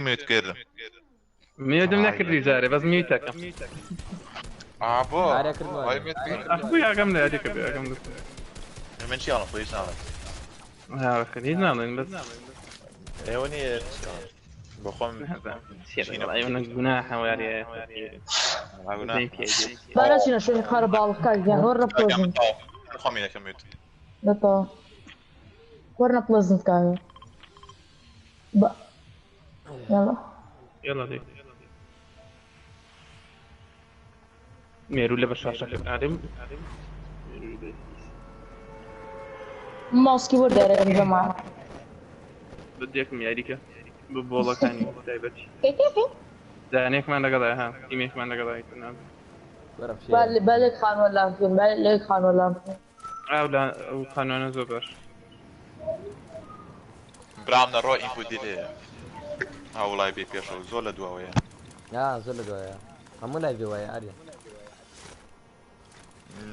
ميوت كده ميودم نكردی زاره بس میتکم بو آره کرد هاي ولی ميوت كده اخو یا کم نه ادی کبی کم دست من شي انا خويش انا ها خلينا نعمل بس ايوني بخم شيء والله من جناح ويا عاونا بلاش شوي خرب بالك يعني ورنا بلزنت بخم يا كميوت لطا ورنا بلزنت كايو يلا يلا دي ميرو اللي بشاشة في عالم ماسكي ورد يا جماعة بدي اكم ياريكا ببولا كاني تايبتي دانيك ما نقضي ها تيميك ما نقضي تنام بالك خان ولا فين بالك خان ولا فين لا وقانون زبر برامنا رو انفو ديلي هاولاي بي بيشو زول دواويا زول دويا همو لایوی وای آره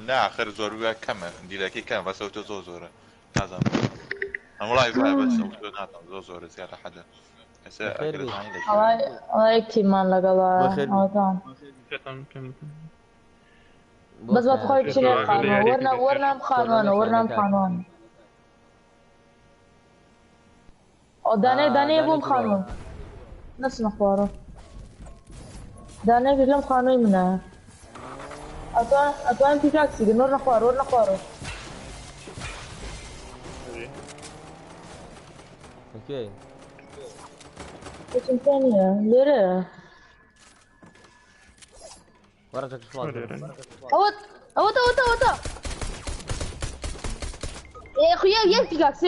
لا خير زور كم ديلي كي كم بس اوتو زوره لازم هاولاي بس اوتو ناتو زوره زياده حاجه بس خير بي. الله يكتب مال لك الله بخير. تمام كم بس ما تخوي شنو القانون ورنا قانون قانون داني يبون قانون نفس مخباره داني كلام قانون منها أتوان في تاكسي ورنا قوارو اوكي ايش ثانية ليرة ورا شلون اوت يا اخويا يكتيكاكس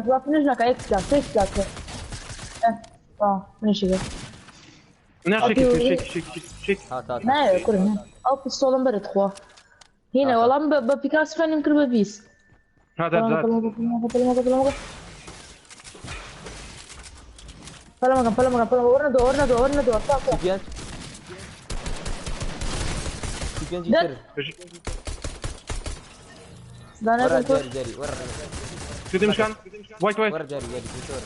ما فينيش نكا يكتيكاكس فينيش شيك هات ما يكون او في الصالون برد خوا هنا والله ببيكاكس فين يمكن ببيس هذا فلا ورنا دور سيكين جيتر ورا جاري ورا شو مشكان وايت ورا جاري جيتر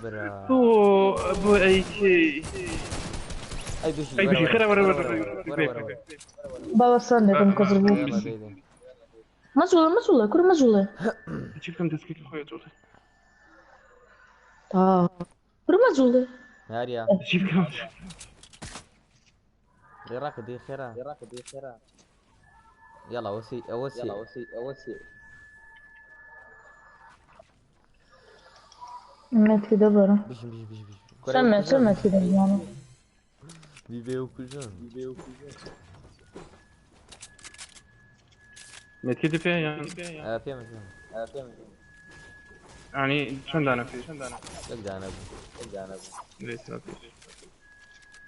برا ابو اي شيء اي بشي خير ورا بابا صندوق كسر مزولة كل مزولة شوف كم تسكيك اخويا تقول كل مزولة هاريا شوف كم راك دي خيرا يلا وسي مات كده برا بيش سمعت كده يعني بيبيو كوجان متكتب فيها يعني فيها يعني شن دانا فيه يقدر انا ليش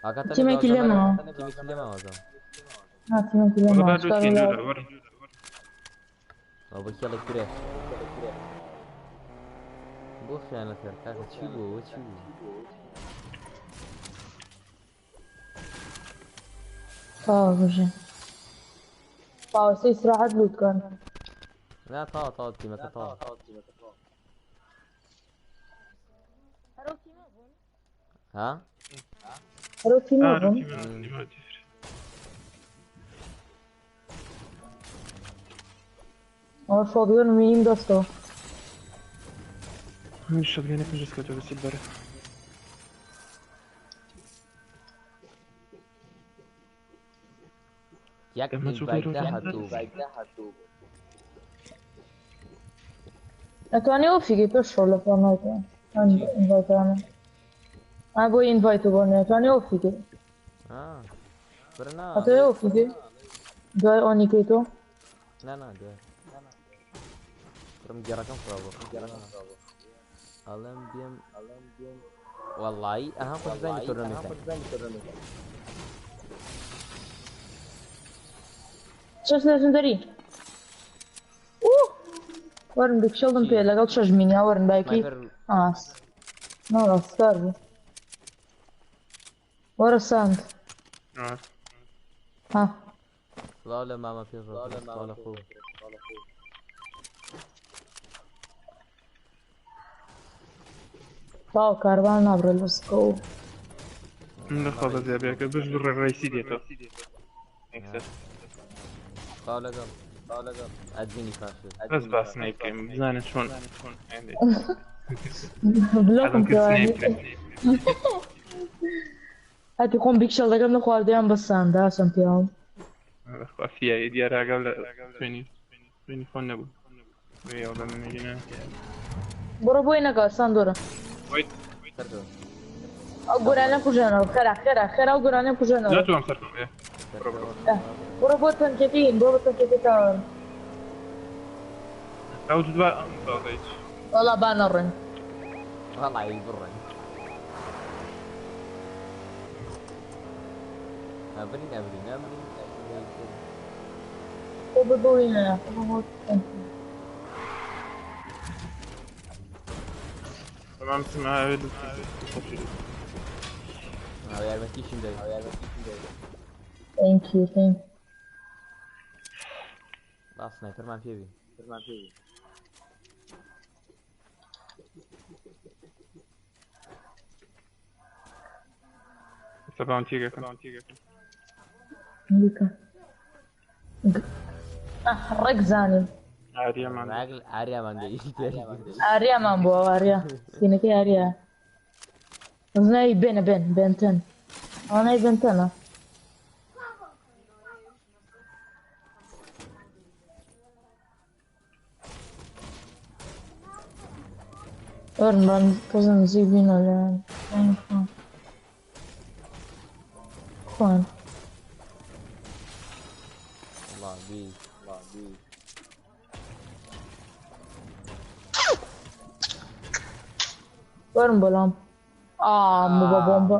لا تيمي كلمة تيمي كلمة والله بعد سكين دولا ورا او بكي الله كريه بو خيانة كاكا تشيبو وجه سيس راحت لوت كان لا طاو تيمك طاو ها روتي مابون فاضيون مين دستو مش شغالين في جسكة بس البرة ياك انفايتا اتواني اوفيكي بشر ولا فورنايت انفايت انا ابوي انفايت بوني اتواني اوفيكي برنا اتواني اوفيكي دوي اوني كيتو لا دوي رم جراكم فرابو ألمبيم والله أهم خصوصا التورنمنت شاش ليجندري ورن بك شلدن بيه لقل شاش ميني ورن بايكي نورا سكاربي ورا الساند لا ما في الرب لا أخوه باو کاروان نابڕێ لەسکۆ من خۆڵە زیابیەکە بش بڕێ ڕیسی دێتەوە خاو لەگەڵ ئەدمینی پاشێ بەس باس نایکەم بزانە چۆن بلۆکم کردوانی هاتی خۆم بیکشەڵ دەکەم لە خواردەیان بەساندا چەم پیاوم فیایی دیارراگەڵ لە خوێنی خۆن نەبوو بە منەگەنا بڕۆ بۆی نەکە ساندۆرە ئەو گۆرانە کوژێنەوە خێرا و گۆرانە کوژێنەوە ناتوانم سەر بڕۆ بۆ تەنکێتین بۆ بە تەنکێتێتان ئەو دوا وەڵا با نەڕێن وەڵی بڕێن ئەبرین بۆ ببووینە تمام سمعت یارمەتیشم دەی thank you باس سنایپەرمان پێبی سەباوتیگەکەم ڕێک زانیم ئاریامان ئاریامان گەیشتی ئاریامان بووە ئاریا سینەکەی ئاریا زنای بێنتەن ئەوانای بێنتەنە ئۆرمان کەزم نزیک بینە لەیان خوان وەرم بەڵام بە بۆمبە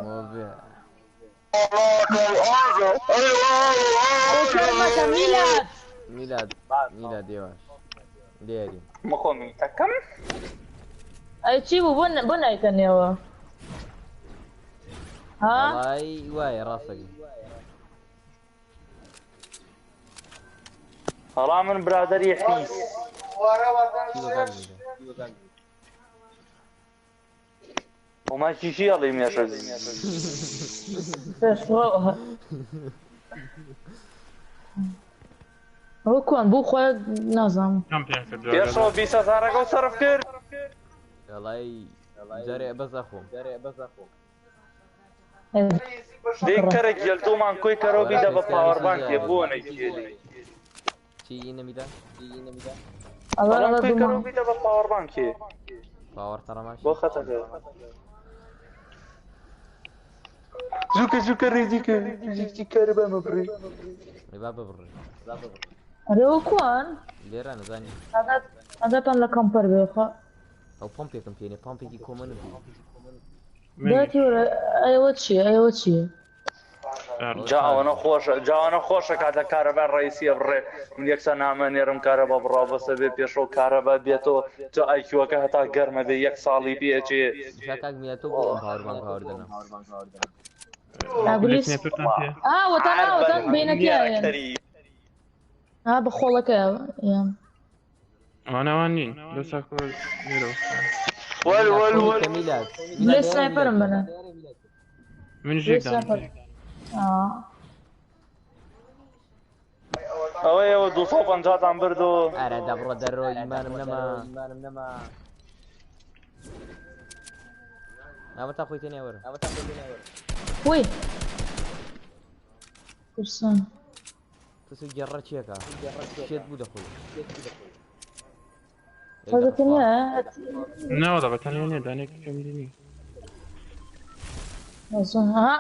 میلاد دێواش لێری مخۆمی تەکەم ئەی چی بوو بۆ نایکەنێەوە ها وڵی وایە ڕاستەکەی هەڵا من برادەری حیس وما شيشي الله يمياشر ئەوە کوان بوو خۆ نازانم پێشەوە 20,000 و سەرف کرد وڵی جارێ بەس ئەخۆم دێک کەرە گێلتومان کۆی کەرەوە بیدە بە پاوەربانکێ بۆ نەیکێلی چی نەمیدا بەڵام کۆی کەرەوە بیدە بە پاوەربانکێ باوەڕ تەڕەماش بۆ خەتەکە زووکە ڕێزی کەرە بەمە بڕێ با ببڕێ ئەرێەوە کوان لێرە نەزانی ئەدەتان لە کەمپەر بێخە ئەو پۆمپێکم پێێنێ پۆمپێکی کۆمن داتیوەرە ئەوە چییە جاوانە خۆشە کاتە کارەبا ڕئیسیە بڕێ من یەکسە نامەنێرم کارە بە بڕاو بەسە بێ پێشەوە کارەبا بێتەوە جا ئایکیوەکە هەتا گەرمە بێ 1 ساڵی پێچێ کاک میاتۆ بۆ ئەم پاوەربانک هاوردەنا وەتان بینەکەیە بە خۆڵەکە ئەوانەوان نین لە ساکۆ میلاد لێ سنایپەرم بنە من ژێکدام ئەوەیەوە 250 بردو ئارە دەبڕە دەرۆی ئیمانم نەما ئەوە تا خۆی تێنێ وەرە وی کورسان تسو گەڕە چیەکە شێت بوو دەخۆی تازەتەنە ناوەدا بە تەنیا نیە دانێکی کەمیدنی ها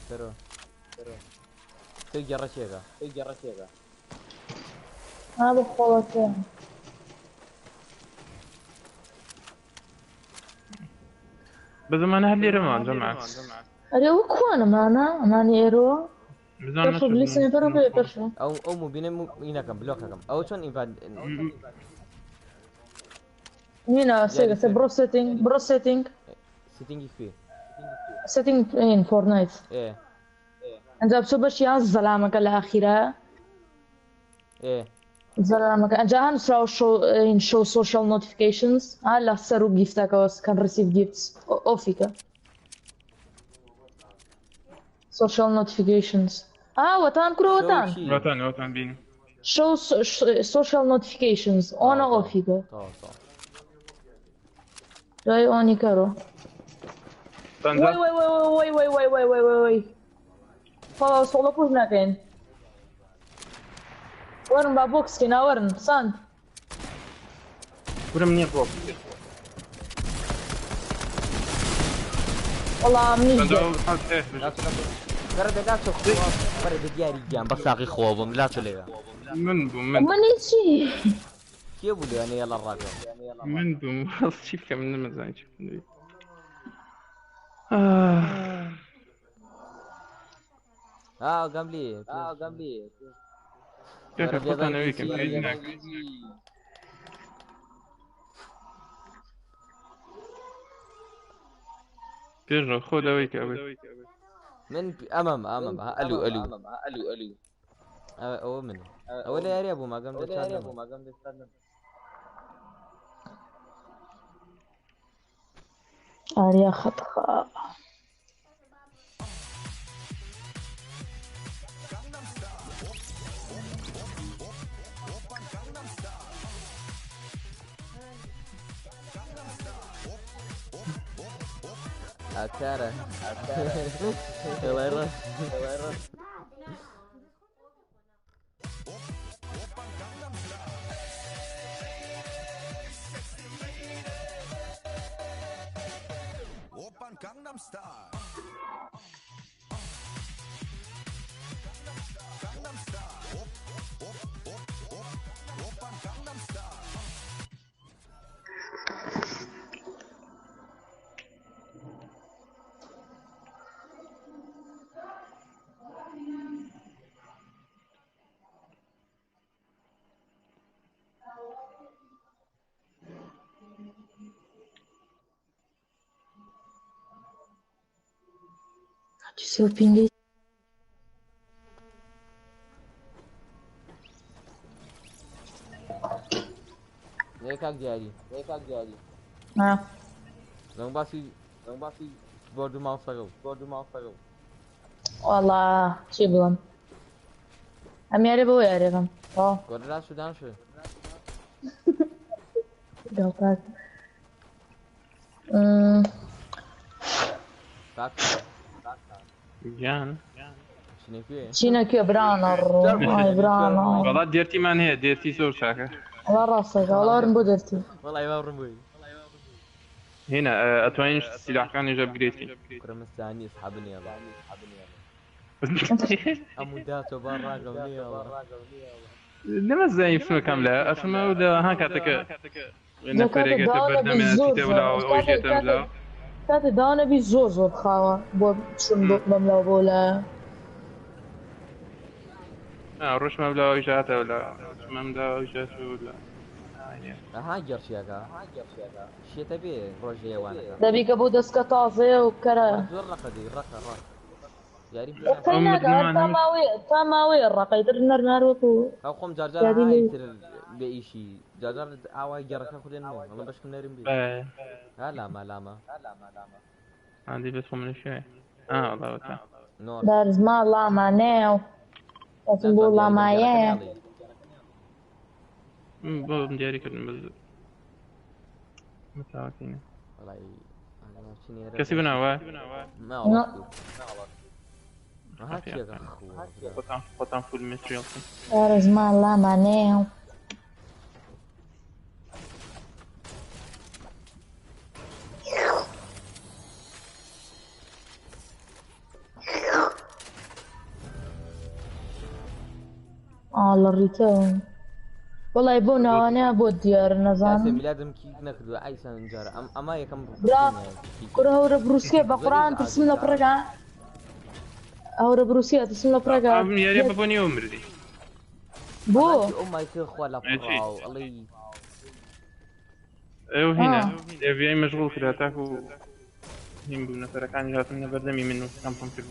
سەرۆ تۆی گەڕە چیەکە بە خۆڵەکە بە زمانە هەر لێرەمان جەماعەت ئەرێەوە کوانەمانە ئەمانی ئێرۆ سنایپەر بێ پێشە ئەو موبینە مینەکەم بلۆکەکەم ئەو چۆن ئیڤان مینە سێگەسە بڕۆ سێتینگ سیتینگی کوێ سێتینگ این فۆرنایت ئەنجا بچۆ بەش یان زەلامەکە لە ئاخیرە زەرمەکە ئەجا هەنووسراوە show social notifications لە سەر و گیفتەکەەوە can receive gifts ئۆفیکە social notifications وەتان کوڕەوەتان وەتان بین show social notifications ئۆنە ئۆفیکە دوای ئۆنی کەرۆ وای سۆڵە پوش ناکەین وەرن با بۆکسکەین وەرن ساند برم نییە بۆ وەڵام نیش برا دقاچو خواب برا دیاری گیان بە ساقی خوابم لا چ لێوە من بووم من منی چی کێ بوو لێوانە یەڵە ڕاکە من بووم چی بکەم من نەمەزانی چی بکەم گەملی کاکە خۆتانەوەی کەم پێویست ناکەم پێشڕۆ خۆ لەوەی کە من ئەمەم ئەلو ئەوە من ئەوە لە یاریە بوو ماگەم ئاریا خەتخا ئاکارە ڵای ڕاست Gangnam Style. Gangnam Style. Seu pinguei. لێ کاک دیاری لەم باسی بۆ دوو ماوسەگە وەڵا چی بڵم ئەم یارێ بۆ یارێکم گۆرەلا سودان شو گاڵتاک کاک گیان چینەکوێ برانە ڕۆی برانە وەڵات دێرتیمان هەیە دێرتی زۆر چاکە وەڵا ڕاستەکە وەڵارم بۆ دەرتی وەڵای باڕم بووی هنا ئەتوانین سیلاحەکانی ژە بگرێتی کوڕەمەستانی ئەسحابنی ئەڵا ئەموو داتۆ با ڕاگەڵنی ئەڵا نەمەزانی فمەکەم لە ئەفمە و ها کاتەکە نەفەرێکێتە بەردەمێنێتە ولاوە ئەوەی ژێتە بلاوە کاتێ داوانەبی زۆر خاوە بۆ چون بەملاو بۆ لە ڕۆژمە بلاوەی ژاتە ولا ڕۆژمەمداوەی ژات ولا ئەها گەرچیەکە شێتە بێ ڕۆژێوانەکە دەبی کە بۆ دەستکە تازەیە و کەرە زۆر ڕقەدی ڕقە یاری تا ماوەیە ڕقەیتر نەرناروەکو ئەو خۆم جارجارتر بێ ئیشی جارجار ئاوای گەڕەکە خودێنەوە ئەمە بەشکم نەرم بێ لامە عندي بس من شوي والله وتا دارزما لاما ناو لازم بقول لاما يا بابا دياري كلمة بس متعاطين والله كسبنا وا ما والله هاتي يا قطعن فول ماتريال دارزما لاما ناو الله ريتون والله يبونا وانا ابو الديار نظام ميلادم كي نكدو عيسى نجار اما يكم كره هورا بروسيا بقران ترسم له برقا هورا بروسيا ترسم له برقا ابن يا ريت بني عمري بو امي تخوا لا براو الله ايوه هنا في مشغول كده تاكو هم بنفر كان جاتنا بردمي منه كم في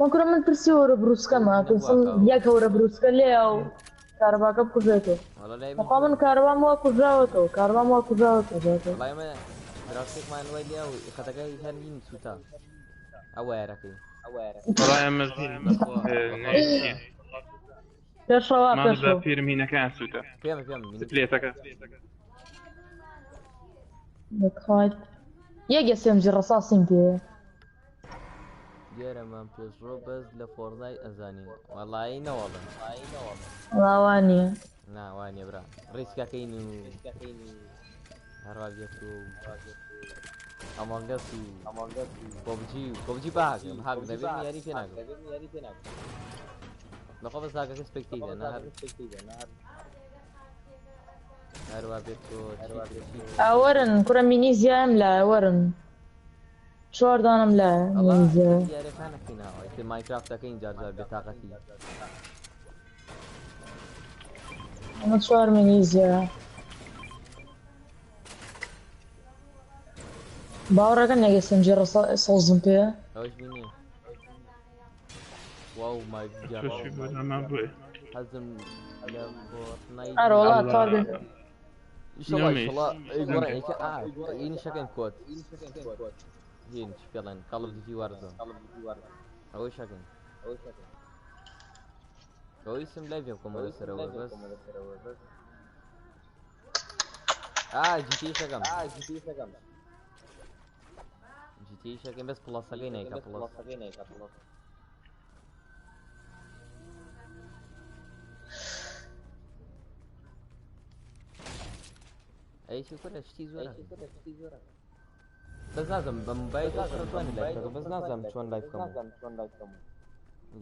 وەکورە من پرسی وەرە بروسکەمە پرسم یەک هەورە بروسکە لێە و کارەباکە بکوژێتەوە بەخوا من کارەبام وا کوژراوەتەوە کارەبام وا کوژراوەتەوە والله ما دراستێکمان وای لێ و خەتەکەی هەرین سووتە ئەو وایەرەکەی بەڵای ئەمە پێشەوە پێشەوە پیرمینەکان سووتە پێمە پلێتەکە بخوات یەک SMG ڕەساسیم پێ دیارەمان پێشڕۆ بەس لە فۆرنای ئەزانی وەڵایی نەوەڵم ڵاوانیە ناوانێ برا ڕیسکەکەین و هەروە بێت و ئەمانگەس و کۆبجی باگم هاک دەبێت یاری پێ ناکەم بەخۆ بەس هاکەکە سپێکتیدە هەروە بێت تۆ ئەوەرن کوڕە مینیزیایم لە وەرن چوار دانم لە مینیزیا یارەکانەکەیناوە تر مایکرافتەکەین جارجار بێتاقەتی ئەمە چوار مینیزیا باوەڕەکەن یەک SMG سەوزم پێ ئەوش بینی واو مای حەزم لە فۆرتنایت ئەرە وەڵا تارگێت این شکن کۆت هین چی پێڵێن کاڵ ئۆف دیوتی وارزە ئەوەی شکن ئەوەی سم لای پێ بکۆمە لەسەرەوە بەس جیتی شەکەم جیتی شەکەم بەس پڵاسەکەی نایکە پڵاس ئەیشی کورە شتی زۆرە بەس نازم بە موبایل توانی لای بکەم بەس نازم چۆن لای بکەم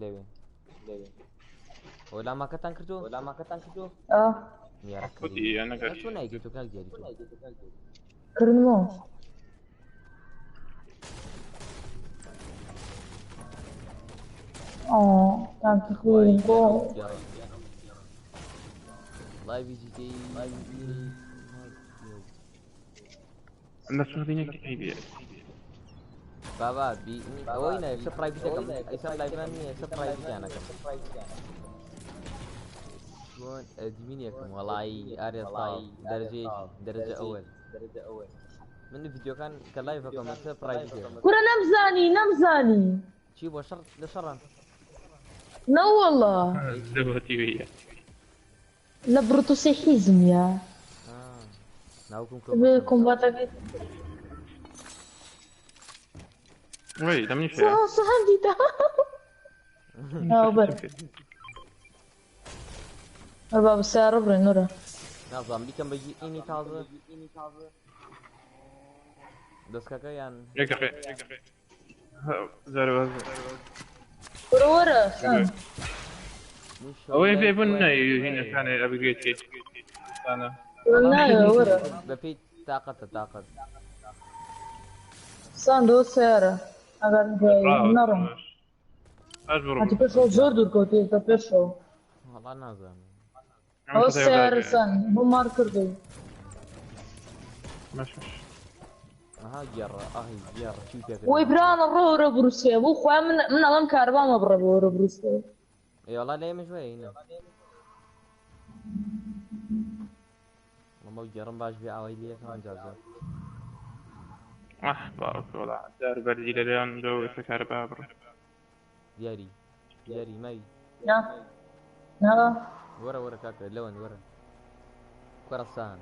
لەوێ وەلاماکەتان کردو چۆن نایگەیت و کاک دیاری تۆ کردمەوە تانکی خوێن بۆ لایڤی جیتی نەسوودینێکی ئەیدێ بابا ئەوەی نە ئێستا پرایڤەتەکەم ئێستا لایڤان نییە ئێستا پرایڤەتیانەکەم چۆن ئەدمینێکم وەڵایی ئارێستای دەرەجە ئەوەل من ڤیدیۆکان کە لایڤەکەم ئێستا پرایڤەتەکەم کورە نەمزانی چی بۆ شەڕ لە شەڕان نەوەڵا دەبەتیویە لە بڕتوسی حیزمە ناوکم کۆمباتەکەی وای دەمنی سەهەم دیتە ناوبەر با بەسیارە بڕێن نورە نازانم بیکەم بەگی ئینی تازە دەستکەکە یان وەرە ئەوەی پێبوون هینەکانێ ئەبگرێت وەرە بەپێی تااقەتە ساندۆ سیارە ئەگەر نەڕۆم هەتی پێشەوە زۆر دوورکەوتێتە پێشەوە هەڵا نازانم ئەوە سیارە سان بۆ مار کردی ئەها گێڕە گێڕە چی پێ وەی برانە ڕۆرە بروسێ بۆ خۆیان من ئەڵەم کاربامە بڕە بۆرە بروسێ ئێوەڵا لێمەش وەینە مەمە گێڕم باش بێ ئاوای لێەکەمان جارجار باوەڵا دار بەرزی لەلایەن دەوەسە کارە با بڕە دیاری ماوی وەرە کاکە لەوەن وەرە کوڕەسان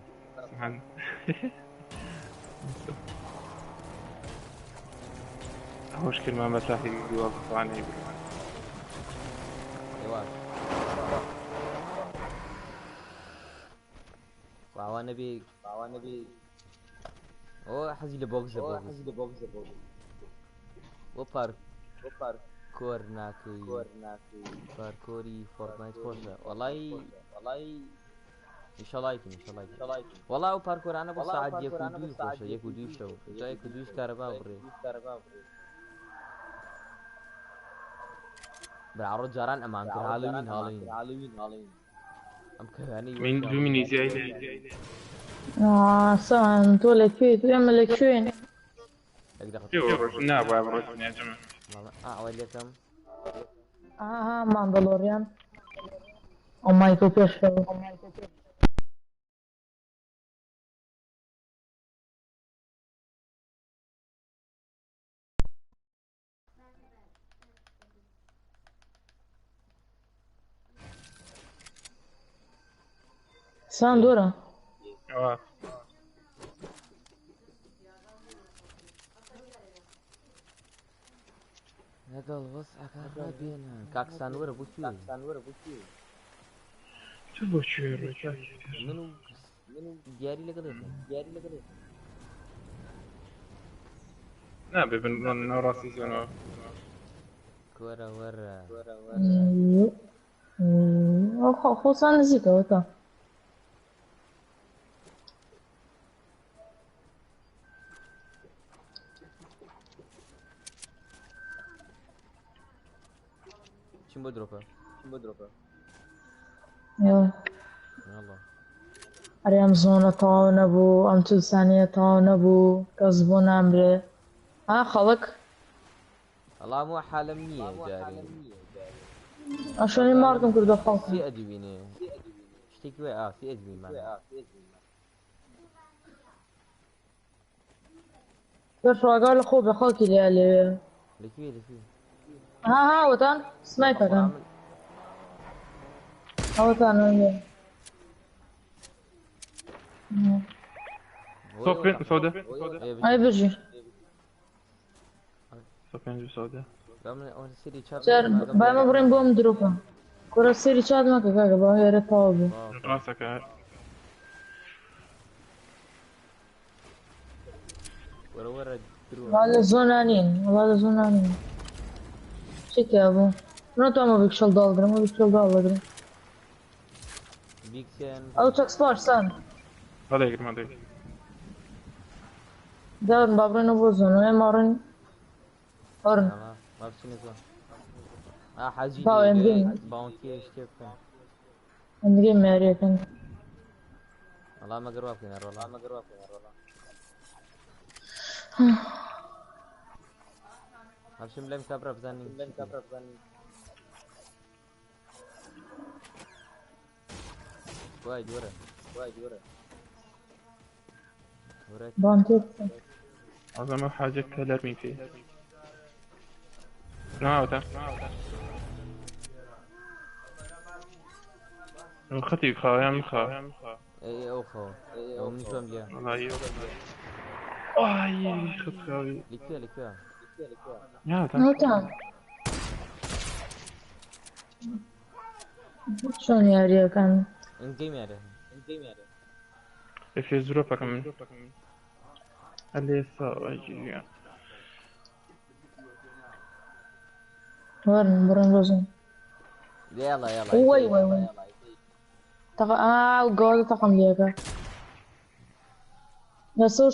هۆش کردمان بە ساحی دیوە بتوانێ ئێواش ئاوانە بێ ئەوە حەزی لە بۆگزە بۆ پارکۆر ناکەی پارکۆری فۆرتنایت خۆشە وەڵای ئیشەڵایکن وەڵا و پارکۆرانە بۆ ساعت 1 و 2 خۆشە 1 و 2 شەو جا 1 و 2 کارەبا بڕێ براڕۆ جاران ئەمان کرد هاڵوین ئەم کەوانەی من دوو مینیزیای سان تۆ لەکوێ تو ئێمە لەکوێن نابووە بڕۆ نێجمە ئەوە لێکم ها ماندلوريان او مايكل بيشو ساندورا اه هذا الوسع كان بينا كاكسان ورا بوشي تبغى تشير منو دياري لقدر لا ببن راسي زنو كورا ورا خصوصا نزيكا وتا شنو بدروبه يلا أريام زونة طاونة بو أم تل ثانية طاونة بو كزبون أمري ها خلق والله مو حالة منية جاري أشوني ماركم كردو خلق سي أدويني اشتكي وي سي أدوين معنا كيف قال أخوه بخلقي اللي لكي ها وطن سمعتك أنا وطن وين صوفين سوداء أي بجي صوفين جو سوداء سر باي ما برين بوم دروبا كورا سيري شاد ما كاكا با يا ريتاوبي راسك ورا هذا زونانين شك يا ابو منو تو ما بيكشل دالغرم بيكسيان او تشك سبارش سان هذا يقدر ما ادري دار بابرين ابو زونو مارن اورن ما بسني زون حاجي باونتي اشتيفن عندي ماري كان والله ما قروا فينا والله همشي ملم كبره بزني وايد ورا بانتي أعظم حاجة كلر مين فيه نعم الختي خا اي اوخو او من شو مليا والله ايوه اي خد خاوي لكيا يا نوتان شلون يا ريا كان ان جيم يا في ظروفها كمان اللي صار اجي ورن برن لازم يلا وي وقاعدة طقم ليك نسو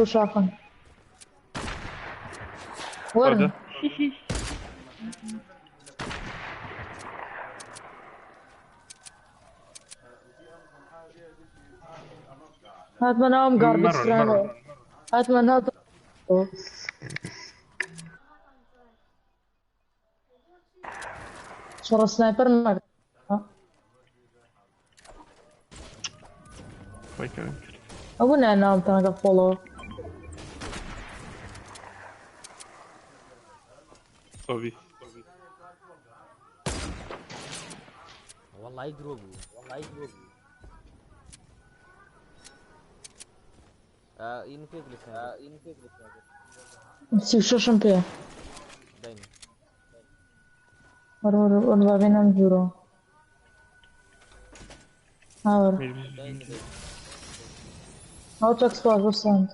شاخن ورن هات منام garbage strano هات منام شرى سنايبر مر أبونا أنام تانا فولو صوبي والله يقربوا ينفيق سيب شو شمبيا دايما وروا بينا نجورو هاو تشك سباس وصلت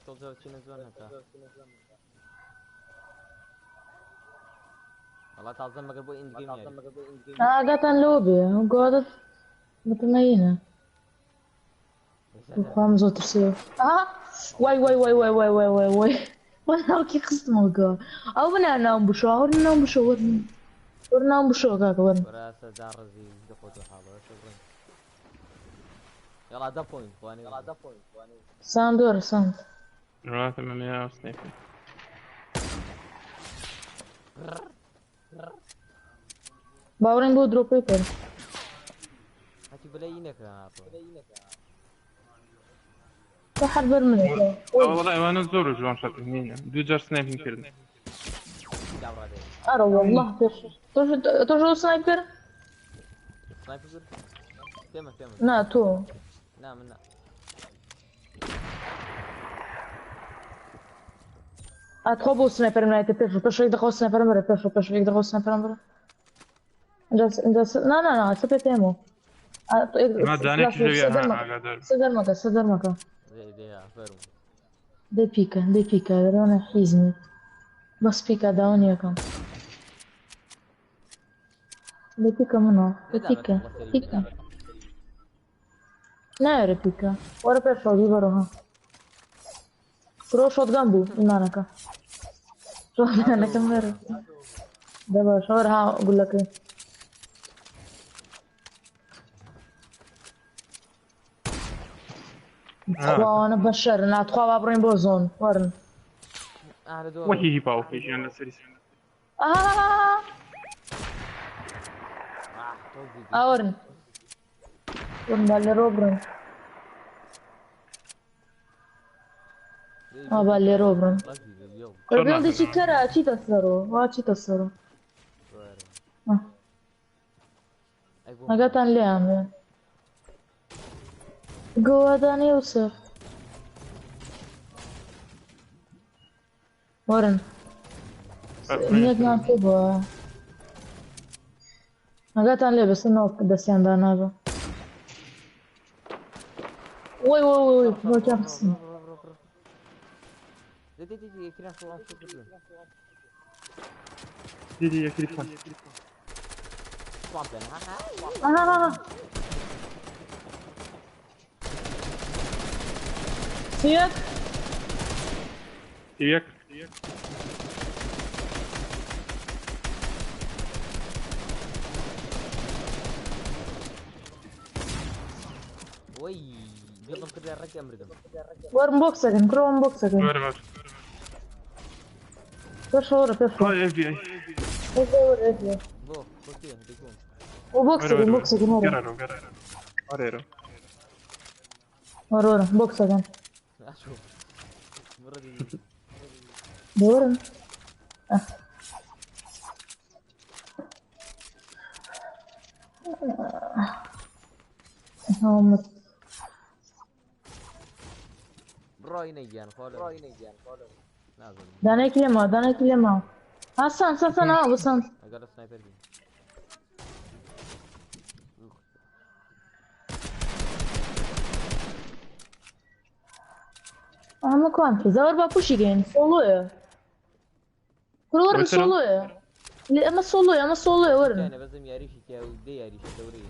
تلزو تشينا زونتا والله تعظم ما قبل اند جيم يعني قاعدة لوبي قاعدة متمينة وخامزة ترسيو واي وانا كي خصت موقع او بنا نام بشو ورنام بشو كاكا ورن وراسة دارزي دقوتو حاضر شكرا يلا ده بوينت خواني ساند ورا ساند لا 800 سنايبر. باورين بو دروب بيبر هاتي بلايينك يا تحت برمنك والله انا زور جوان شات هنا دو جار سنايبين كردن. ارى والله تشو سنايبر سنايبر كم نا تو نعم اتخبو سنايبر من هيك تشو يدخل سنايبر مرة تشو يدخل سنايبر مرة لا سبت ايمو ما دانك جويا صدر مكا زي فيرم دي بيكا رونا حيزني بس بيكا داوني كان دي بيكا منو دي بيكا ناري بيكا ورا بيشو دي بروها كرو شوت جنبو إنانكا شوت إنانكا مرة دابا شورها أقول لك إيه أنا بشرنا أتخوا بابرين بوزون ورن وهي باو في جانا سريس. ورن بالي روبرن بالي روبرن Perché di città ci tassero, va ci tassero. Agatan le ame. Goadan Yusuf. Warren. Niente neanche boh. Agatan le بس انه بس عندنا هذا. وي ما تعرف. دي يا كريفان. سيك وي قبل كده الرجع مرقم ورم بوكسكن كروم بوكسكن تشور اف بي اي بو اوكي بيكون وبوكسكن قرروا ورورا بوكسكن اشوف المره دي دورن هم براي نيجان فولو دانا كلمة حسن بسان اقل سنايبر دي ama quanto? Zavar bapushi gen solo ya. Kuror solo ya. Ama solo ya var. يعني بس يعرف يا ودي يعرف الدوري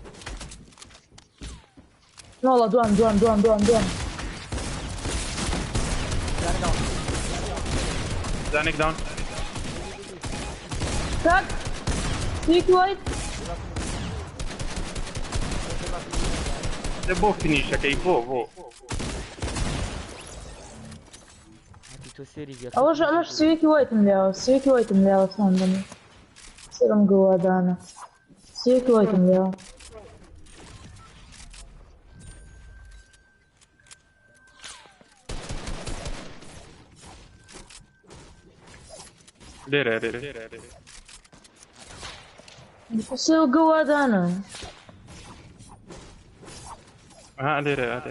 No la duan. Zanik down. Tak. Sneak white. Det är finish okej på. أول مش سويكي وايت ملياو صندني سيرم جوا دانا سويكي وايت ملياو ليرة سيو جوا دانا ليرة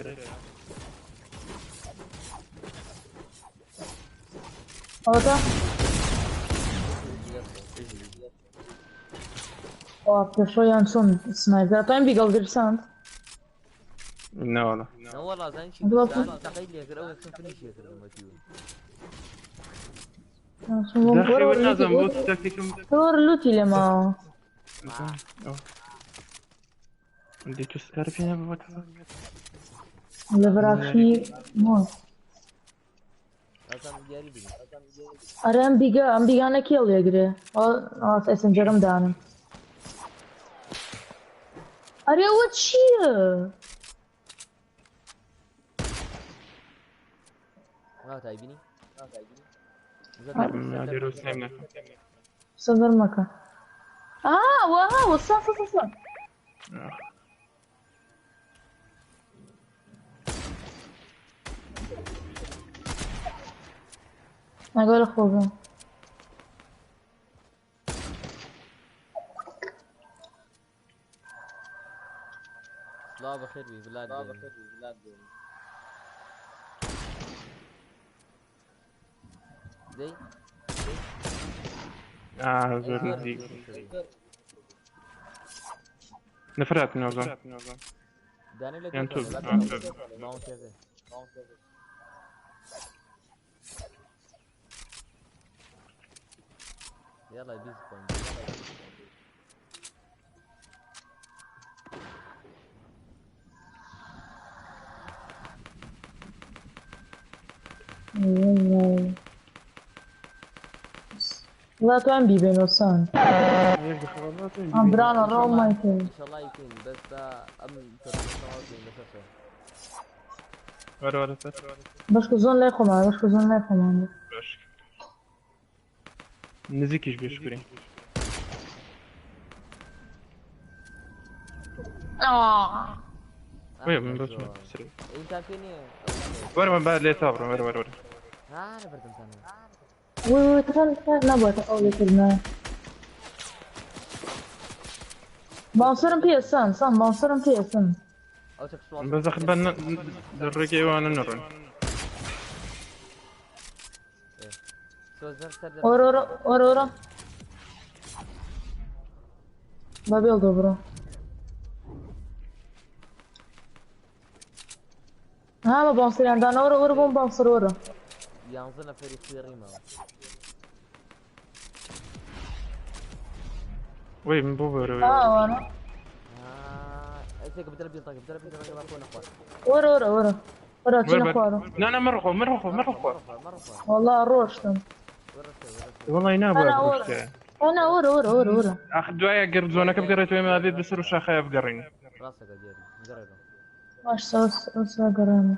هذا شوي انسون سنايبر طيب بيقدر ساند لا والله زين شيء تقيل لي اقرا ويكون فينيش يقرا صور لوتي لما بدي تسكر فينا بوقتها اللي براكي مو أرى أمبيجا نكيل يقرأ أسنجرم دانا أرى what she اه تايبيني ما ديروا سلامنا صدر مكة واه صح صح صح أقول أخوه لا بخير بي بلاد دي زور دي نفرات من وزن داني لك ينتوب ما كذا يلا يبيز بوينت لا توين بيبين وصان برانا رو ما يكون ان شاء الله يكون بس ده امن ترى ورا باش كوزون لا خمان باش كوزون لا خمان باش نزيكيش بيشكري وين من بس سري انت فيني ورا من بعد ليه صابر ورا انا بردم ثاني تخيل نبغى أقول كلمة بانصرم بيه سان بانصرم بيه سان بس اخذ بالنا الرقي وانا نرن ورا ما بيلدو برو ما بانصر عندنا ورا بون بانصر ورا يانزلنا فريق سيريما وي من بوبر وانا ايش بدل بيلطق اكون اخوان ورا تجينا اخوانه لا مرخو والله الروشتم والله ينام انا ورا اخذ دوايا قرد زونا كيف قريت وين هذه بسر وش خايف قريني راسك ديالي نقريبه واش سوس قراني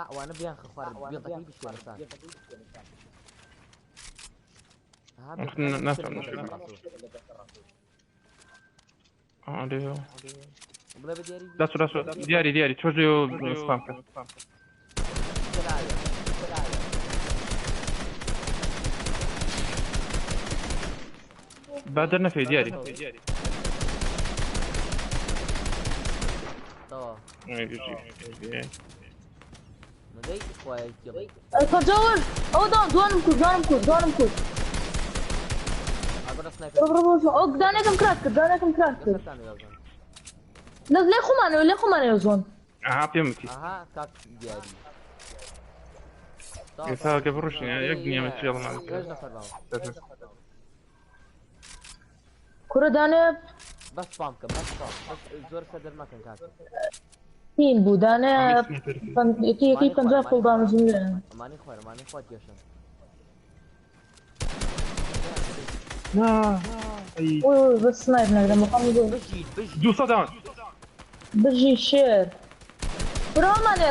صح وانا بيان خفار بيلطق لي بشوي لسان نفهم ديو داسو دياري تفجيو سبامك بادرنا في دياري طبعا يجي ندي كويس يلا تجاور او دوانم كود اقول سنايبر او دانكم كراك ليه خمانه يوزون بيمتي كاك ديالي يساوي كبروش يقني من يلا معك كرة دانب بس فامك بس زور صدر ما كان كاك مين بو دانب كيف كان جاء فوق دانب زميلنا ماني خوات يوشن بس سنايب نقدر مقام دو صدام بجي شير روماني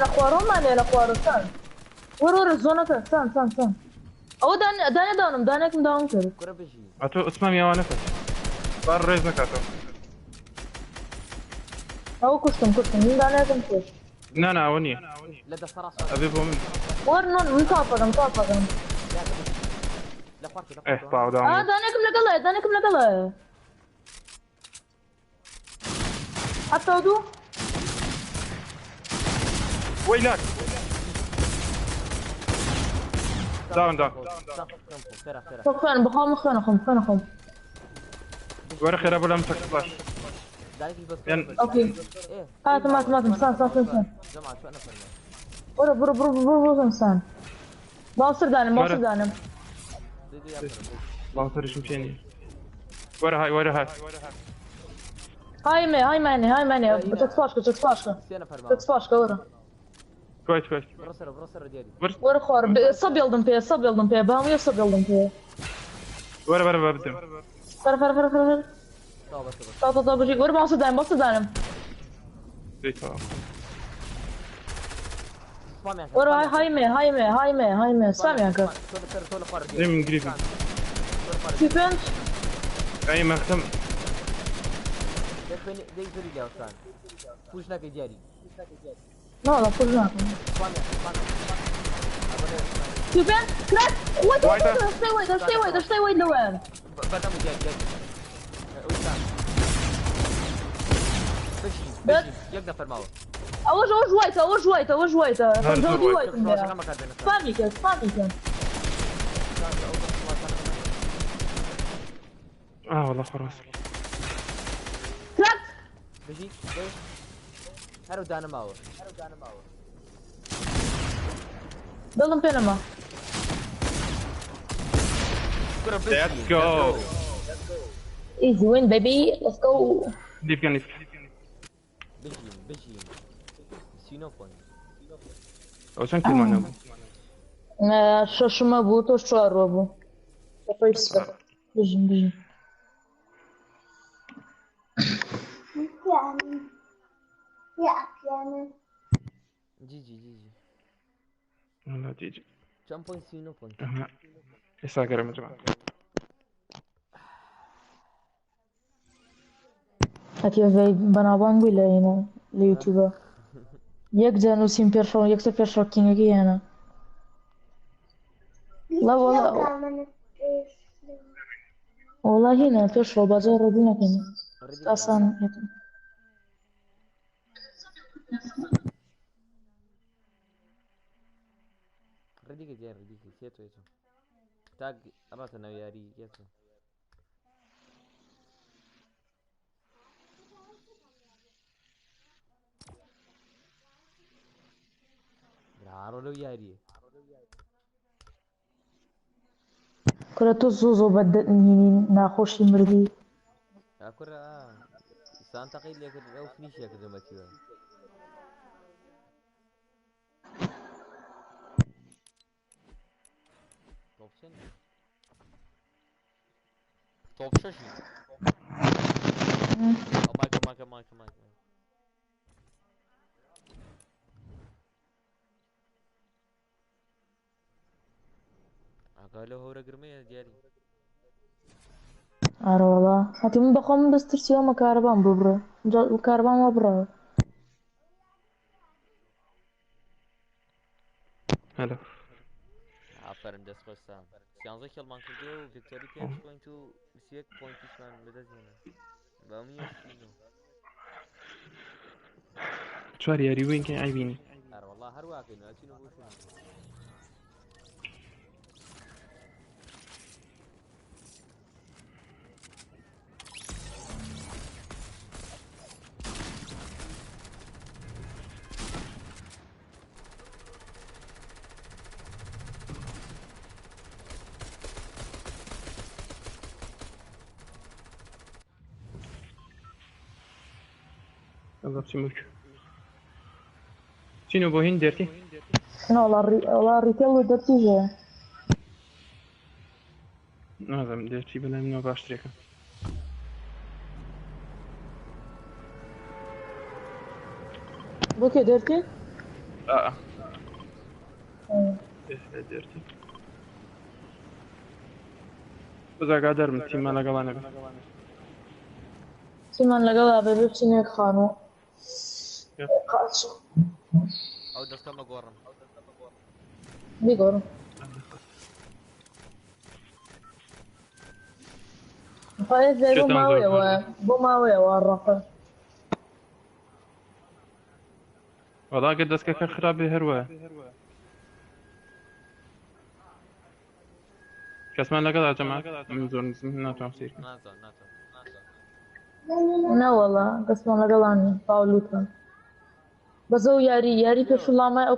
الاخوار رسان ورا الزونة سان او دانكم داون كده كرة بجي اتو اسمام يا وانا صار ريزنا كاتو او كشتم دانكم كده نا وني لا ده صراص ابي بومن ورنون مطافقة لا خارج طاو داون دانكم لقلا حتى ودو ويلك داون فين بخام خانكم ورا خير ابو لم تكفاش اوكي مات سان جماعة شو انا فهمت برو انسان باصر دانم باصر ايش مشيني ورا هاي هاي ماني تتفاشك ورا كويس بروسر ديالي ورا خور صب يلدم بيه باهم يصب يلدم بيه ورا بدم فر طا بجيك ورا باص دايم ورا هاي سامعك زي من قريب كيف انت؟ اي مختم لا فوجنا كيف انت؟ كراك ويت stay wait لوين أول جويته جودي وايت فاميك والله خلاص كراك بجي هرو دانا ماو ضلهم بينما Let's go easy win baby let's go ديف كان بجي سينوفون او سان كل معنا شو ما بوتو شو أروبو بيجي جي والله تيجي كم بوينت سينوفون يساقر يا جماعه Aqui veio banabang bila ina le YouTube. Jak janu sim pierwszą, jak to pierwsza kingi ina. La wala. والله هنا pierwszą bazar robina kina. Asan. رديك سيتو تاج راتنا ياري يسو عارو لو ياري كرة زوزو بدأني ناخوش المردي. أكره سانتقي لي كده أو فينيش يا كده ما تيجي توب شاشي مايك قالوا هو رقمية ديالي آره والله هاتي من بخوم بس ترسي يوم كهربان ببرا كهربان ما برا هلا عفرم دست خواستم 11 کلمان کرده و ویکتوری 5 پوینت و 21 پوینتش من بدازینه با می اسینو شوار ياري وين كان عيبيني آره والله هر واقعی نه اسینو بوشون الله بسموك شنو بوهين درتي؟ أنا والله الريتيل درتي جا هذا درتي بلا منو باشتريك بوكي درتي؟ درتي بزا قادر من تيم مالا قوانا بي سيمان لقوا بيبي بسينيك خانو قاتشو او دست ما قورم بيقولوا فايز زي بوماوي والرقم والله قد دسك خرابي هروا كاسمان لقد يا جماعة من زور نسمينا تمسير ناتو لا والله قسما لقلاني باولوكا بس هو ياري پێشوڵامای ئەو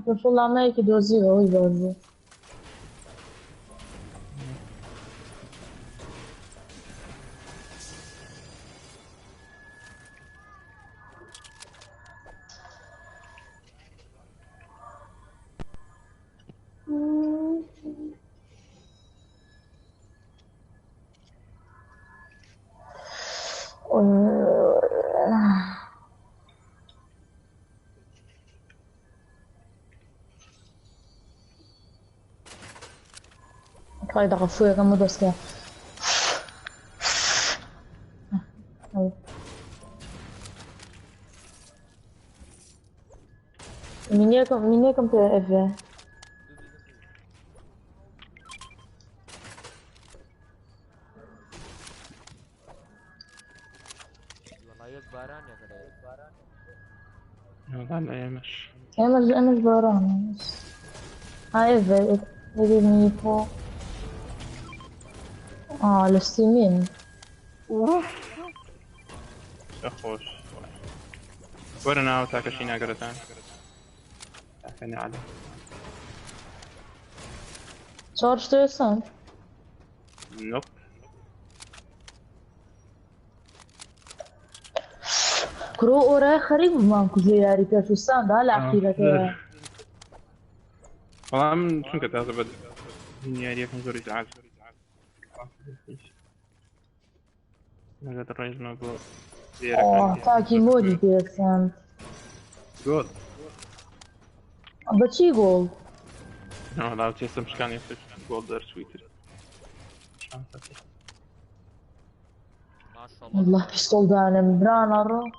پێشوڵامایەکی دۆزیوە ئەوی بەربوو طيب غفوية كم مدرسة منيكم تعرف والله يك باران يا كده والله لا يمش أنا باران هاي في يدني فوق للسيمين أخوش وين أنا وتاكشينا قرتان تاكني عليه شارج تيسان نوب كرو أورا خريب مانكو زي ياري كاتوستان ده لا أخيرا والله من شو كنت هذا بدأ من ياريك نزور يزعل نقدر الرئيس موجود تاكي مودي بيسان جود بتشي جولد لا تيسا مش كان يفتش جولدر سويتر ما شاء الله والله بيستول دانم برانا رو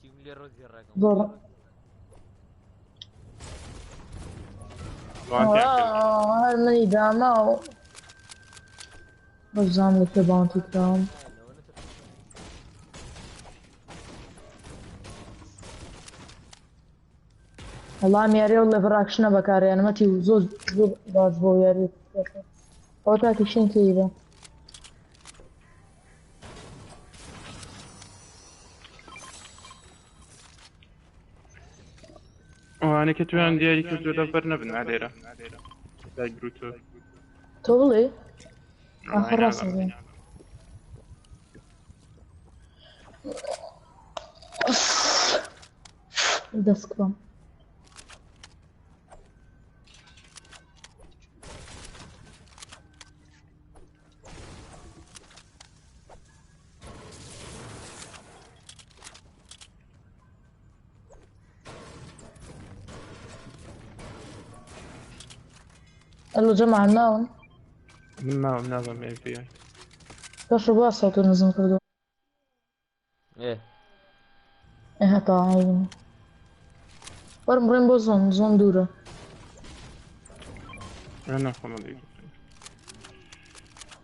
تجيب لي الرز الرقم دور هالمني داما رزام لك بانتي كرام والله مياري والله فراكشنا بكاري أنا ما تيو زوز باز بو ياري أو تاكي شين كيدا وأنا كنت عندي هذيك الزولة برنبن عليها لا جروتو تغلي آخر راسي دسكبا قال له جمع الناون ما منظم اي بي اي تشربوا الصوت ونزم كردو ايه ايه طاعين برم رينبو زون دورة انا خمدي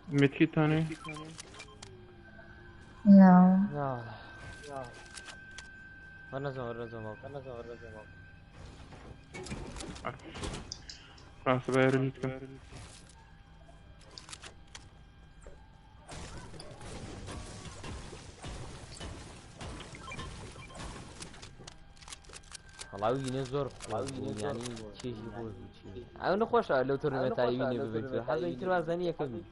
متكي تاني نعم يا ورنا خلاص باير متكم والله ويني زور يعني شي يجيبوه شي او نخوش لو تورنمنت ويني ببيت هذا يتروا زانيه كمي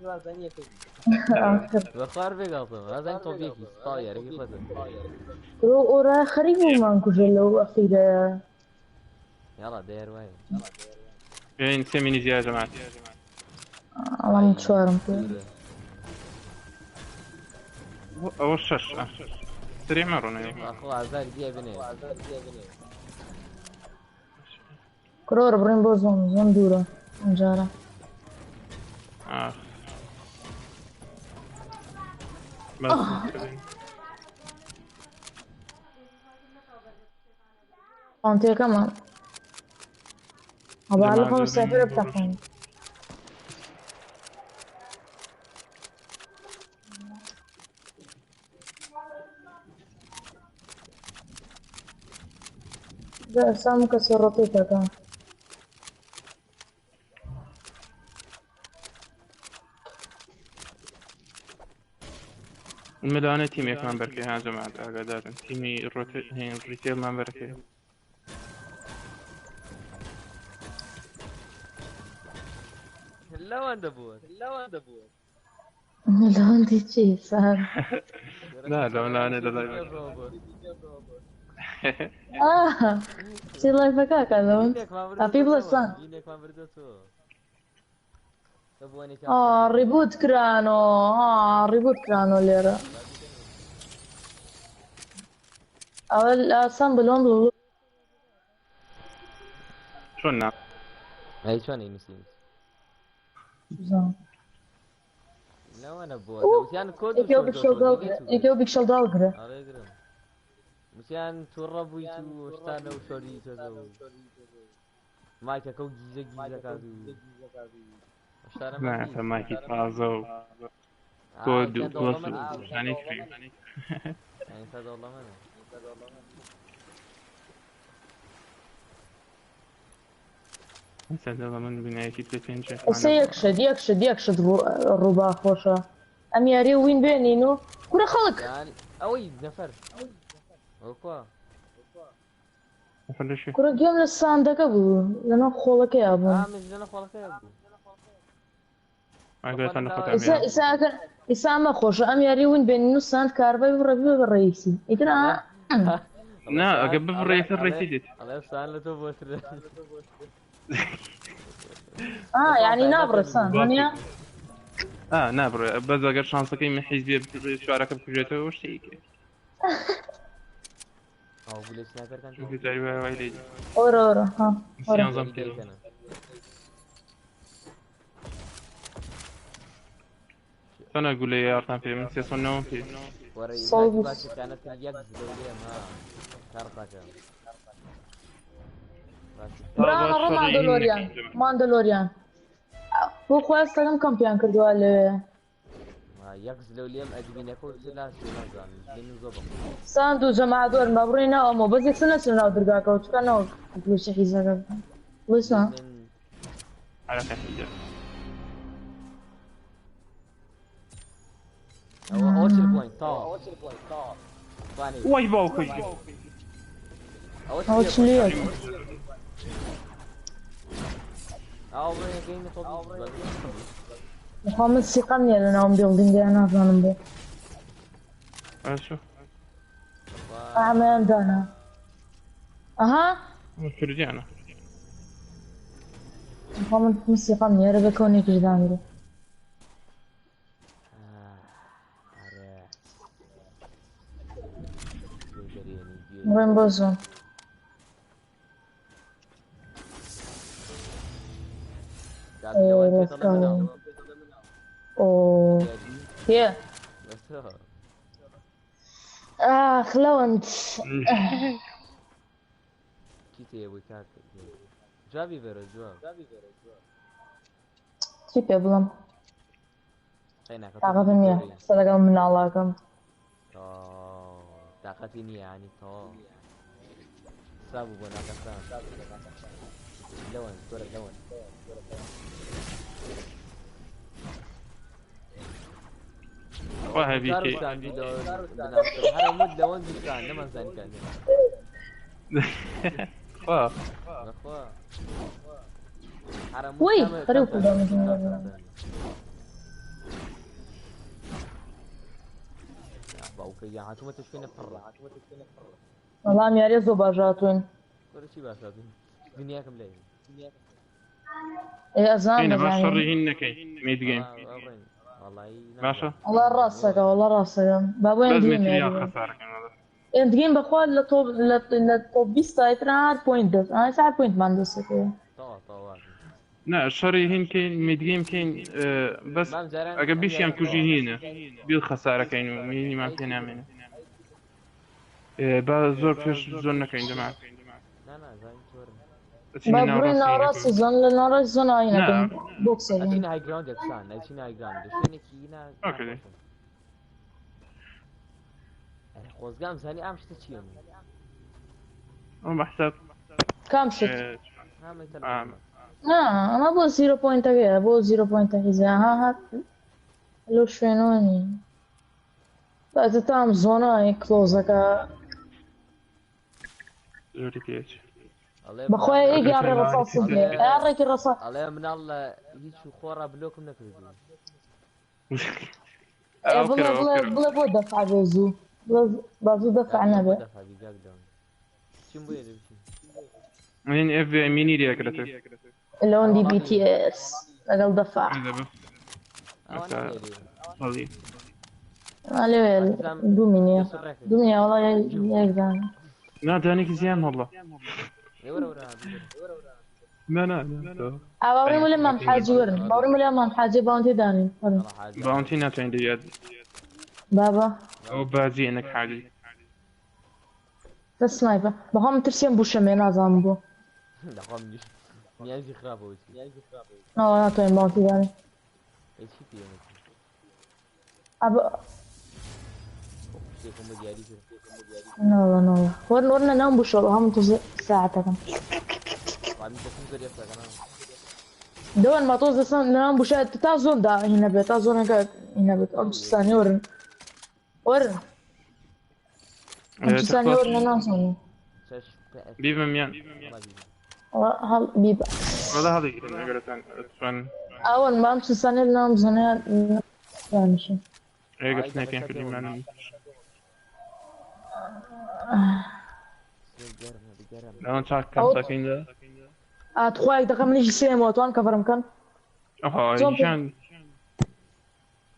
بخار بيقاطم هذا انت بيكي طاير كيف هذا رو أورا خريبو مانكو جلو أخيرا يلا داير وين يعني نسميني زي يا جماعة الله متشوارم كده أو الشش سريع مرة اخو عزاك دي بني كرور برينبو زون دورة مجارة بس أنتي كمان أبغى مسافر بتاعهم ده سام كسرتي كذا المدانة تيمي كمان بركي ها جماعة أقدر تيمي الريتيل ما بركي لا وين دبور لا عندي شيء صار لا أنا لا شيء الله يفكاك هذا أبي بلسان ريبوت كرانو ليرا أول أسام بلون شو النعم هاي شلون ينسي زين لا انا بودا مشان كود يكيو بيكشل دالغرا مشان تورب ويتو اشتانا وشوري تزو مايكا كو جيزة كادو اشتانا ما فماكي طازو كود وصل يعني كريم يعني صد والله ما صد والله من بنايتي تلفين شيء هسه يكشد الرباع خوشة ام ياري وين بينينو كورة خلق يعني اوي نفر اوكوا فلشي كورة جيم للصندوق ابو لنا خولك يا ابو مش انا خالك يا ابو ما قلت انا ختم إسا ما خوش ام ياري وين بينينو الساند كارباي وربي بالرئيسي إذا لا قبل الرئيس الرئيسي الله يسعد له تو يعني نابر الساند هنيا نابر بس اگر شانسك من حزب شعرك بكجيته وش هيك او بوليس سنايبر كان في تجربه وايد ورا ها نظام كده انا اقول لي يا ارتان في من سيسونو في ورا كانت اليقظ دولية ما كارتا كان برانا ماندلوريان هو خواست كم كامبيان كردوال يقظ دولية ادبين يكون لا شو نزان دين زوبم ساندو جماعة دور مبرينا أمو بس يكسنا سنة درجة كوتش كانوا بلوش حيزة ويسنا على خير اوش البوينت طاو واي باوكش اوش ليه او جيم طبيعي محمد سيقني لنا ام بيلدينج انا فاهم بيه اشو اعمل دانا اها فرجعنا محمد سيقني يا رب كوني كجدان وين بوزون اوه هي خلونت كيتي ويكات جابي فيرو جواب كيف يبلم خينا طاقة مية صدقة من علاقم طاقتي يعني تو سابو بنا كسان لون صورة لون وهبي كي هذا مد لون كان لما انسان كان واه وي خريف قدام باوكي يا عتومة تشفينا فرة والله مياري زوباجاتون ولا شي باشاتون دنياكم ليه ايه ازان هنا باش شريهن كي ميد جيم والله باشا والله راسك والله راسك بابو لازم اندين يا خسارة انت جيم بخوال لطوب بيستا يتران بوينت دس انا ساعة بوينت ما عندي طوا لا شريهن كين ميد جيم كين بس اقبيش يام كوجي هنا بالخسارة كين ميني ما كين عمينه بازور فيش زون كين جماعة لا زين بابورين راسي زون لنا راس زون هنا بوكس اتينا هاي جراوند يكسان اتينا هاي جراوند شنو كينا اوكي خوزقام ثاني امش تشيم بحسب كم شت انا بو 0 بوينت كده بو 0 بوينت كده ها لو شنوني بعد تام زونا كلوزك زوريتيش بخويا يجي على الرصاص يعرك الرصاص الله من الله هيك خورا بلوكم نكذب بلا بو دفع بيزو بازو دفعنا به دفع بيجاك دون شو بيدي مين اف ميني دي اكرته اللون دي بي تي اس اقل دفع هذا بس صلي عليه دومينيا والله يا لا دانيك زيان والله لا باوري ملي مام حاجي ورن باوري ملي مام حاجي باونتي داني ورن والله حاجة باونتي ناتو عندي يد بابا او بازي انك حاجي بس سنايبر بهم ترسيم بوشمي نازم بو دقمني نياجي خرابة وشي ناتو این باونتي داني ايش في يومك ابا شيكم ديالي كده نو ورنا نام بوشو هم ساعة كم بعد انت كم قريب انا دون ما توز اصلا نام بوشو تازون دا هنا بيت تازون هنا بيت امس ثاني ورن امس ثاني ورن نام شاش بقى بيبا ميان هل بيبا والله هذا انا قلت اول ما امس ثاني نام زنا يعني شيء ايه قلت سنايبين كل يوم لا انت كم ساكن ذا اتخواك دقا من يجي سينما وطوان كفر مكان اه يشان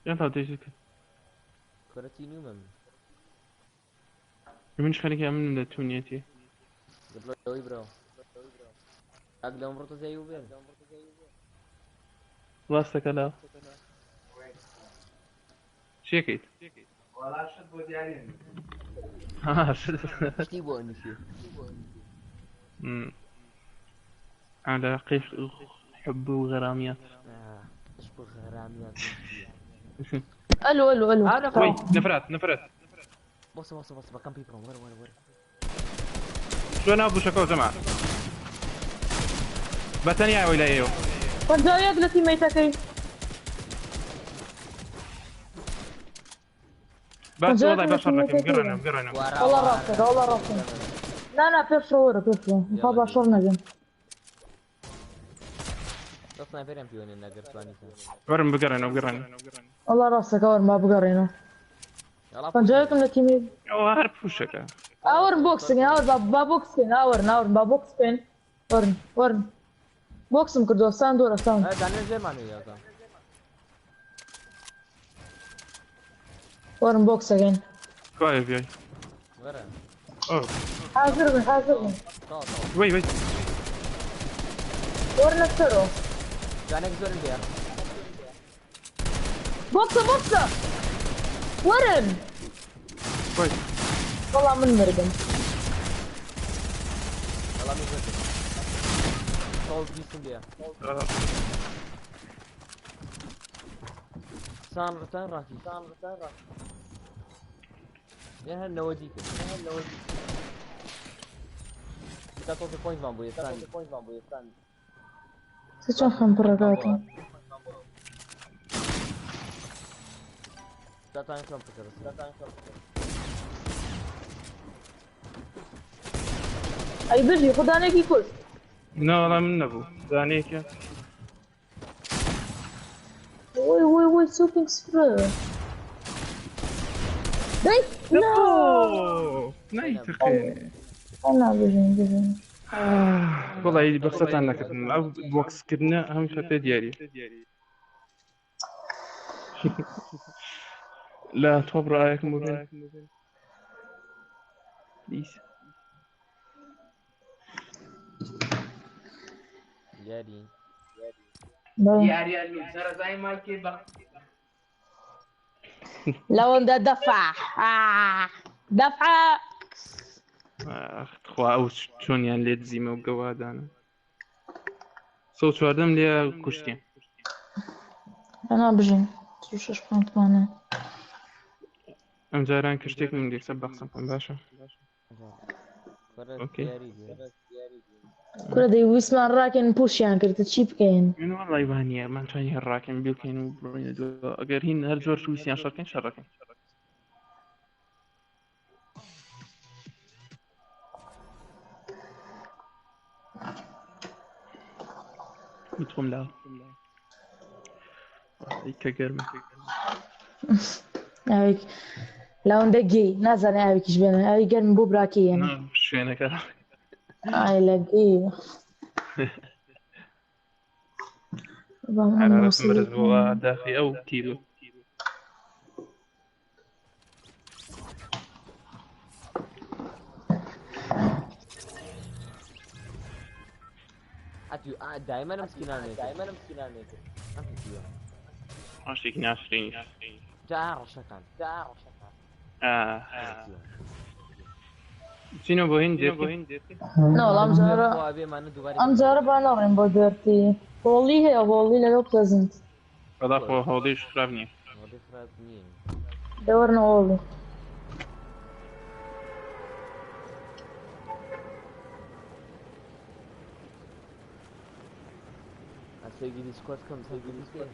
يلا تيجي كرتيني ومم منش خليك من التونيتي قبل لوي برو اقدر مرته زي وبين واسك لا شيكيت ها اشتي بو اني شيء على قيف حب وغراميات اشبه غراميات الو وي نفرات بص بكم بيبرو ور شو انا ابو شكو جماعه باتنيا ولا ايو فرجا يقلتي ميتكي بس والله بشرك مقرنا والله راسك لا بيرفرو مخابا شرنا جن تصنع فيرم بيون النقر ثاني ورم بقرنا والله راسك اور ما بقرينا فرجاكم لتيمي او عارف وشك اور بوكسينج اور بوكسينج اور بوكسينج ورن بوكسم كردوستان دور استان دانيال زي مانو يا زلمه ورن بوكس اجين كويس جاي ورا حاضر وي ورن اكترو دانيال زورن بيار بوكس ورن كويس والله من مردم والله مش بس صوت جيسم بيار سان راكي يا هالنواديك انت توصل بوينت فان بوي ثاني تشوفهم برقاتهم لا تاني كمبيوتر اي بيجي خد عليك يكوز لا والله من نبو دانيك يا وي سوبينج سبرو نو نايت اخي انا بيجي والله يجي بخصت عنك او بوكس كدنا اهم شيء ديالي لا توب رايك مبين بليز ياري زي ما كده لو ده دفع دفع خوا او شلون يعني ليت زي ما وقوا انا صوت واردم لي كشتين انا بجي شوش بونت معنا ام جاران كشتيك من ديك سبق سبق باشا اوكي كل ده يسمع الراكن بوش يعني كرت تشيب كين من والله يباني ما تاني الراكن بيلكين وبروين دو اگر هين هر جور شو سيان شركن يدخل لا يكجرم هايك لو ندقي نازل هايك ايش بينا هاي قال مبو براكي يعني نعم شوينك هاي لقي حرارة مرزوة داخلي او كيلو دائما مسكينان عشتك ناشرين جا رشكان شنو بوهين ديرتي؟ No, am zara bana rin boderti. Holy he holy le yok pleasant. والله هو دي شربني هذا خرابني دورنا holy. اسوي ديسكورد كم تسوي ديسكورد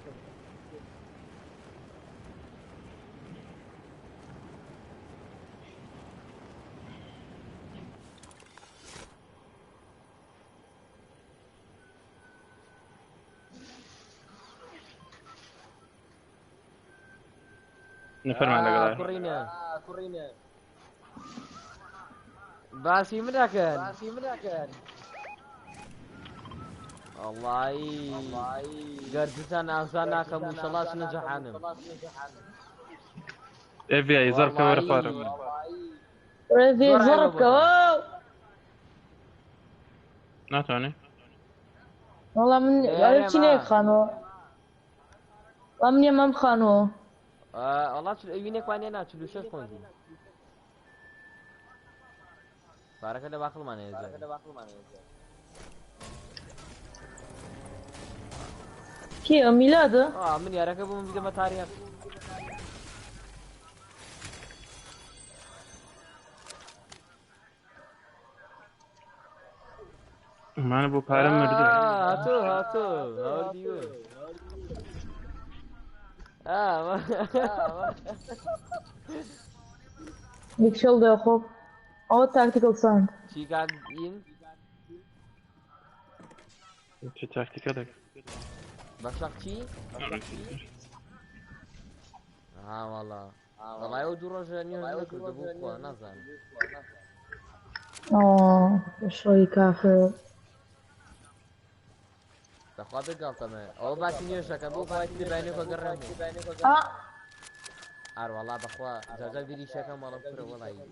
نفر ما عندك كورينا باسي منكن والله قردتان أنسانا كم شلاش نجحانم FBI ظرف ورا فارم Revi zarabka wow. ناتوني والله من عرفتني خانو. وامني مام خانو. والله يبينك واني انا تشلو شو كونتي بارك الله باخذ ماني كي ميلاده؟ من يركبوا من بدون تاريخ ما انا بو بارم مرده هاتو how are you Yükseldi hop. O tactical sound. she got in شو تاكتيك هذاك بشاكتي والله يودو رجع نيوز دبوكو نظام شوي كافر. تخاطر قلطمه او باش نيوز كان بو فايت بينك وقررني والله بخوا جاجا ديري شكا مال بكره والله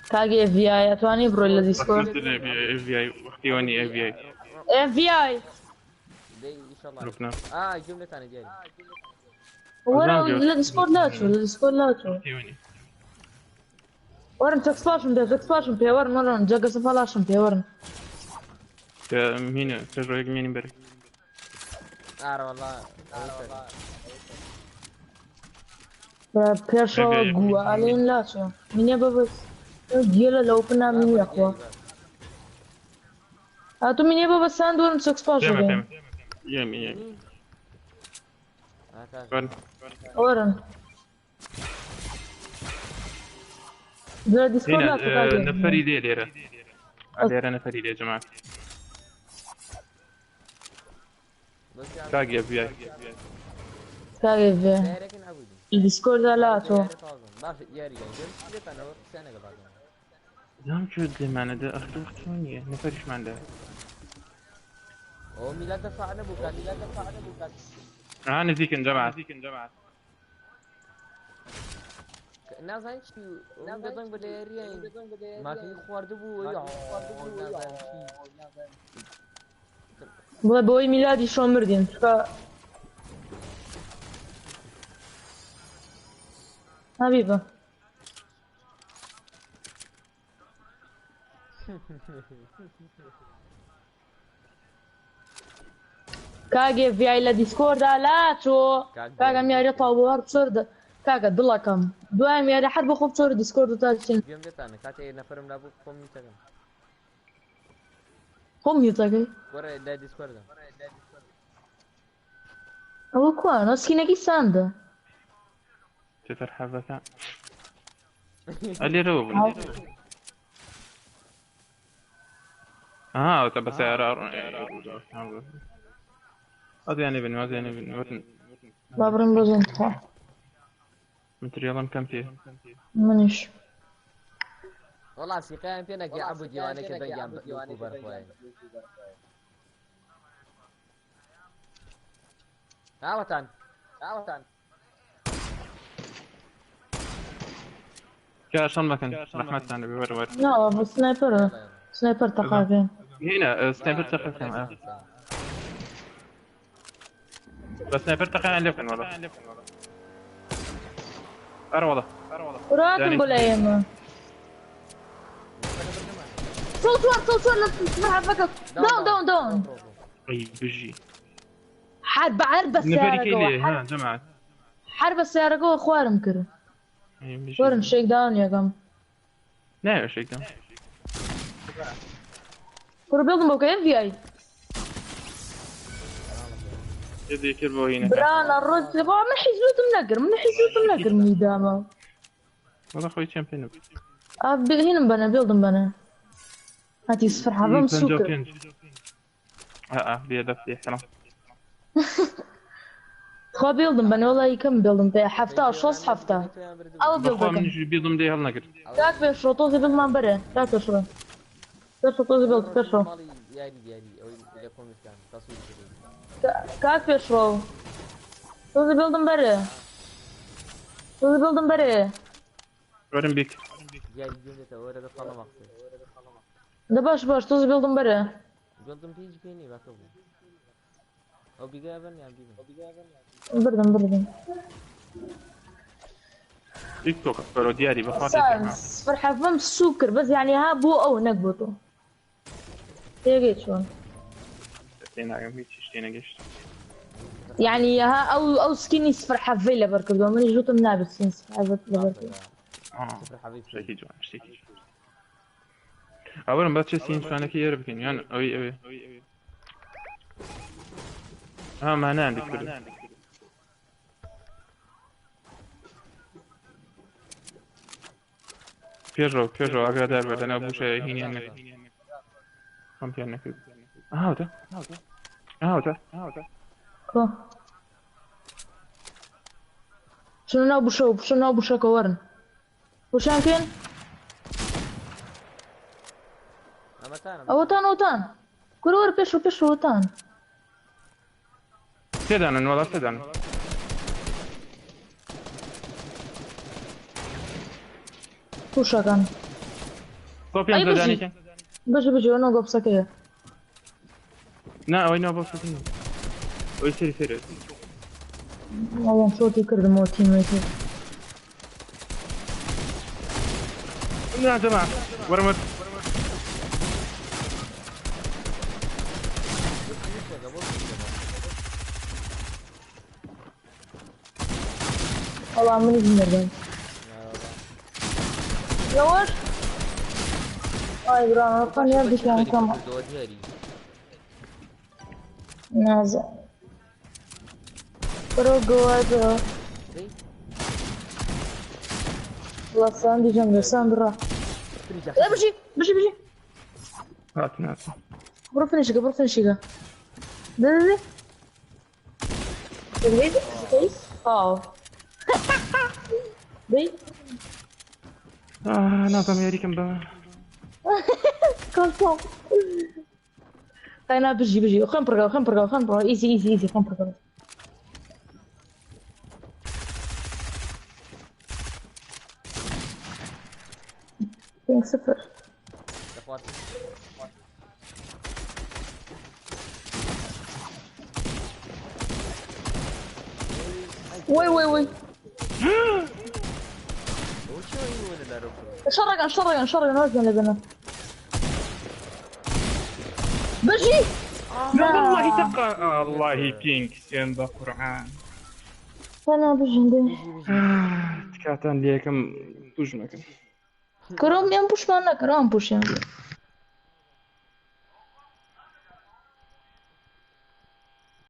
كاجي FBI اتواني برو الى ديسكورد. FBI وحكيوني FBI FBI دي ان شاء الله ركنا جملة ثانية جاي ورا الديسكورد لا تشو حكيوني ورن تكسباشم بي ورن جاكا سفالاشم بي ورن مين تجربة مين بري والله بيرشو قوة علين لا تشو من يبا بس جيلا لو كنا من يقوى هاتو من يبا بس ساند ورن تكسباشم يمي ورن ده ديسكورد لا تكاجي نفري دي ليرة عليرة نفري دي يا جماعة كاجي FBI كاجي في الديسكورد لا تو زام شو اللي معنا ده اختوني نفرش ما عنده ميلاد دفعنا بوكات نزيك جماعة نازن چی اون بدن بدهیه ما کی خورده بو یا نازن چی والله بوي ميلادي شو مردين حبيبه كاجي في عيلة ديسكورد لا شو كاجا مياري طاوار بصرد كاجا دلكم دوام مياري حد بخوب صور ديسكورد تاعشين جيم دتانه كاتي نفرم لابو قومي تاعم قومي تاعي ورا دا ديسكورد او كوان اسكينا كي ساندا تترحب اللي روب بس هذا يعني بن بابرن بزن تخا متريالم كم فيه منيش والله سيقام فينا كي عبو ديواني كده يام يوتيوبر خوي عاوتان كاشان مكان رحمتنا النبي ور لا بس سنايبر سنايبر تقافين هنا سنايبر تقع كم بس سنايبر تقع عندي كان والله والله وراتم بلايما صوت لا فقط دون اي بيجي حرب السيارة جوا حرب السيارة جوا خوارم كره ورن شيك داون يا قم لا شيك داون ورا بيلدن بوكين في اي يدي كيربو هنا برانا الرز من حيزوت منقر من دامه والله خوي تشامبيون هنا بنا بيلدن بنا هاتي يصفر حرام سوكر بيدك دي حرام خو بيلدن بنا والله كم بيلدن بيه حفتا شوص حفتا او بخوا من بيلدن بيضم دي هل نقر كاك بيشرو طوزي بيلدن ما بري كاك بيشرو طوزي بيلدن بيشرو كاك بيشرو طوزي بيلدن بري ورن بيك ده باش طوزي بيلدن بري بردن تيك توك فرو دياري بخاطر فرحة فم السكر بس يعني ها بو او نقبطو تيجي شلون يعني ها او سكيني فرحة فيلا بركض من يجوتم نابس فرحة بركض اشتكي جوان اولا بس سين شو انا كي يربكين يعني اوي ما انا عندك كله بيرو اقدر بعد انا ابو شيء هنا انك فهمت انك هاوتا كو شنو ابو شو كورن وشان كين اوتان كلور بيشو اوتان تدان والله تدان وشا كان كوبيان تداني بجي انا قبصك ايه لا وين ابو سكين وي سيري والله صوتي كرد موتي ميتي يا جماعه ورمت والله من النردان يوش اي برانا كان يبدي كان كما نازع برو والله ساندي جنب ساندرا لا بجي هات ناس برو فينيشيكا ده اه دي انا كم ياري كم بقى كالفون انا بجي خم برغا ايزي خم برغا بينك صفر وي شرقا وزن لبنا بجي والله تقى الله بينك سين قرآن انا بجي تكاتن ليكم توجمك كروم ينبوش معنا كرام بوش يعني